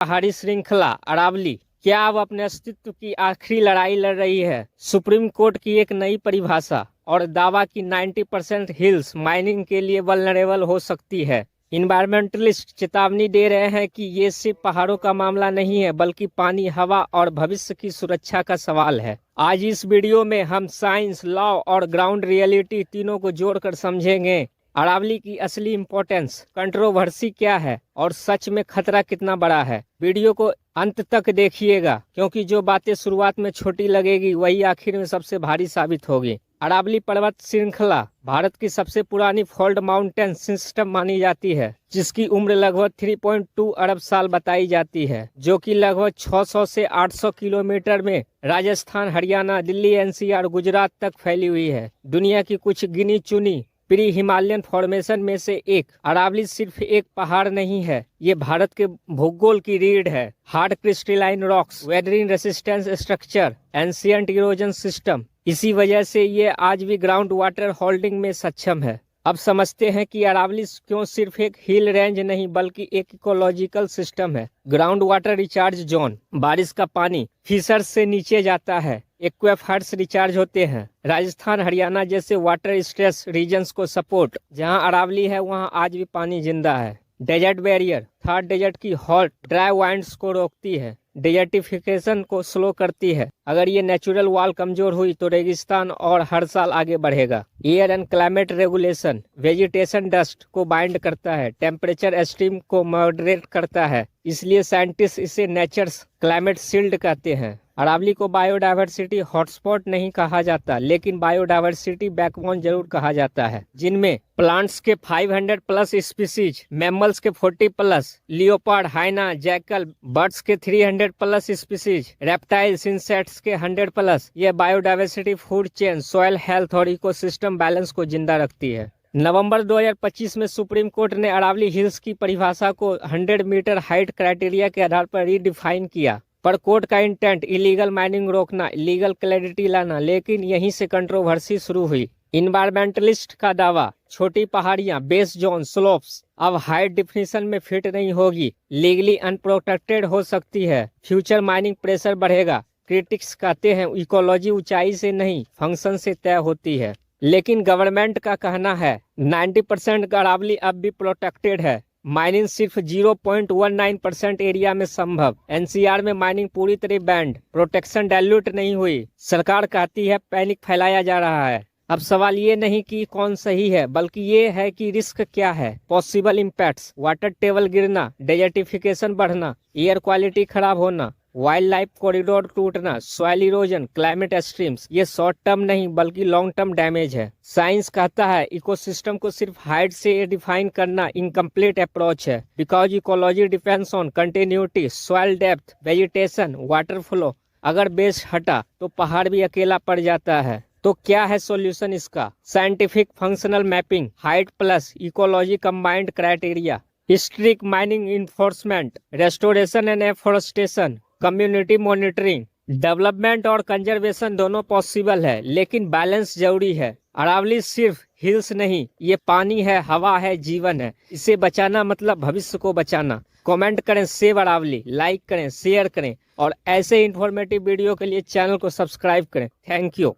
पहाड़ी श्रृंखला अरावली क्या अब अपने अस्तित्व की आखिरी लड़ाई लड़ रही है? सुप्रीम कोर्ट की एक नई परिभाषा और दावा की 90% हिल्स माइनिंग के लिए वल्नरेबल हो सकती है। इन्वायरमेंटलिस्ट चेतावनी दे रहे हैं कि ये सिर्फ पहाड़ों का मामला नहीं है, बल्कि पानी, हवा और भविष्य की सुरक्षा का सवाल है। आज इस वीडियो में हम साइंस, लॉ और ग्राउंड रियलिटी तीनों को जोड़कर समझेंगे। अरावली की असली इम्पोर्टेंस, कंट्रोवर्सी क्या है और सच में खतरा कितना बड़ा है। वीडियो को अंत तक देखिएगा, क्योंकि जो बातें शुरुआत में छोटी लगेगी वही आखिर में सबसे भारी साबित होगी। अरावली पर्वत श्रृंखला भारत की सबसे पुरानी फोल्ड माउंटेन सिस्टम मानी जाती है, जिसकी उम्र लगभग 3.2 अरब साल बताई जाती है, जो कि लगभग 600 से 800 किलोमीटर में राजस्थान, हरियाणा, दिल्ली, एनसीआर, गुजरात तक फैली हुई है। दुनिया की कुछ गिनी चुनी प्री हिमालयन फॉर्मेशन में से एक अरावली सिर्फ एक पहाड़ नहीं है, ये भारत के भूगोल की रीढ़ है। Hard crystalline rocks, weathering resistance structure, ancient erosion system, इसी वजह से ये आज भी ग्राउंड वाटर होल्डिंग में सक्षम है। अब समझते हैं कि अरावली क्यों सिर्फ एक हिल रेंज नहीं, बल्कि एक इकोलॉजिकल सिस्टम है। ग्राउंड वाटर रिचार्ज जोन, बारिश का पानी फीसर्स से नीचे जाता है, एक्वेफर्स रिचार्ज होते हैं। राजस्थान, हरियाणा जैसे वाटर स्ट्रेस रीजन्स को सपोर्ट। जहां अरावली है वहां आज भी पानी जिंदा है। डेजर्ट बैरियर, थर्ड डेजर्ट की हॉट ड्राई वाइंड्स को रोकती है, डेजर्टिफिकेशन को स्लो करती है। अगर ये नेचुरल वॉल कमजोर हुई तो रेगिस्तान और हर साल आगे बढ़ेगा। Air and climate regulation, vegetation dust को बाइंड करता है, टेम्परेचर एक्सट्रीम को मॉडरेट करता है, इसलिए साइंटिस्ट इसे नेचर्स क्लाइमेट शील्ड कहते हैं। अरावली को बायोडायवर्सिटी हॉटस्पॉट नहीं कहा जाता, लेकिन बायोडायवर्सिटी बैकबोन जरूर कहा जाता है, जिनमें प्लांट्स के 500 प्लस स्पीसीज, मैमल्स के 40 प्लस, लियोपार्ड, हाइना, जैकल, बर्ड्स के 300 प्लस स्पीसीज, रेप्टाइल्स, इंसेक्ट्स के 100 प्लस। यह biodiversity food chain, soil health और इकोसिस्टम बैलेंस को जिंदा रखती है। नवंबर 2025 में सुप्रीम कोर्ट ने अरावली हिल्स की परिभाषा को 100 मीटर हाइट क्राइटेरिया के आधार पर रीडिफाइन किया। पर कोर्ट का इंटेंट इलीगल माइनिंग रोकना, इलीगल क्लैरिटी लाना, लेकिन यहीं से कंट्रोवर्सी शुरू हुई। इन्वायरमेंटलिस्ट का दावा, छोटी पहाड़ियां, बेस जोन, स्लोप्स अब हाइट डिफिनीशन में फिट नहीं होगी, लीगली अनप्रोटेक्टेड हो सकती है, फ्यूचर माइनिंग प्रेशर बढ़ेगा। क्रिटिक्स कहते हैं इकोलॉजी ऊंचाई से नहीं, फंक्शन से तय होती है। लेकिन गवर्नमेंट का कहना है 90% अरावली अब भी प्रोटेक्टेड है। माइनिंग सिर्फ 0.19% एरिया में संभव। एनसीआर में माइनिंग पूरी तरह बैंड, प्रोटेक्शन डाइल्यूट नहीं हुई। सरकार कहती है पैनिक फैलाया जा रहा है। अब सवाल ये नहीं कि कौन सही है, बल्कि ये है कि रिस्क क्या है। पॉसिबल इम्पैक्ट्स, वाटर टेबल गिरना, डेजर्टिफिकेशन बढ़ना, एयर क्वालिटी खराब होना, वाइल्ड लाइफ कॉरिडोर टूटना, सॉइल इरोजन, क्लाइमेट एक्सट्रीम्स, ये शॉर्ट टर्म नहीं बल्कि लॉन्ग टर्म डैमेज है। साइंस कहता है इकोसिस्टम को सिर्फ हाइट से डिफाइन करना इनकम्प्लीट अप्रोच है, because ecology depends on continuity, soil depth, vegetation, water flow. अगर बेस हटा तो पहाड़ भी अकेला पड़ जाता है। तो क्या है सॉल्यूशन इसका? Scientific functional mapping, height plus ecology combined criteria, strict mining enforcement, restoration and afforestation, community monitoring. Development और कंजर्वेशन दोनों पॉसिबल है, लेकिन बैलेंस जरूरी है। अरावली सिर्फ हिल्स नहीं, ये पानी है, हवा है, जीवन है। इसे बचाना मतलब भविष्य को बचाना। कमेंट करें सेव अरावली, लाइक करें, शेयर करें और ऐसे इंफॉर्मेटिव वीडियो के लिए चैनल को सब्सक्राइब करें। Thank you.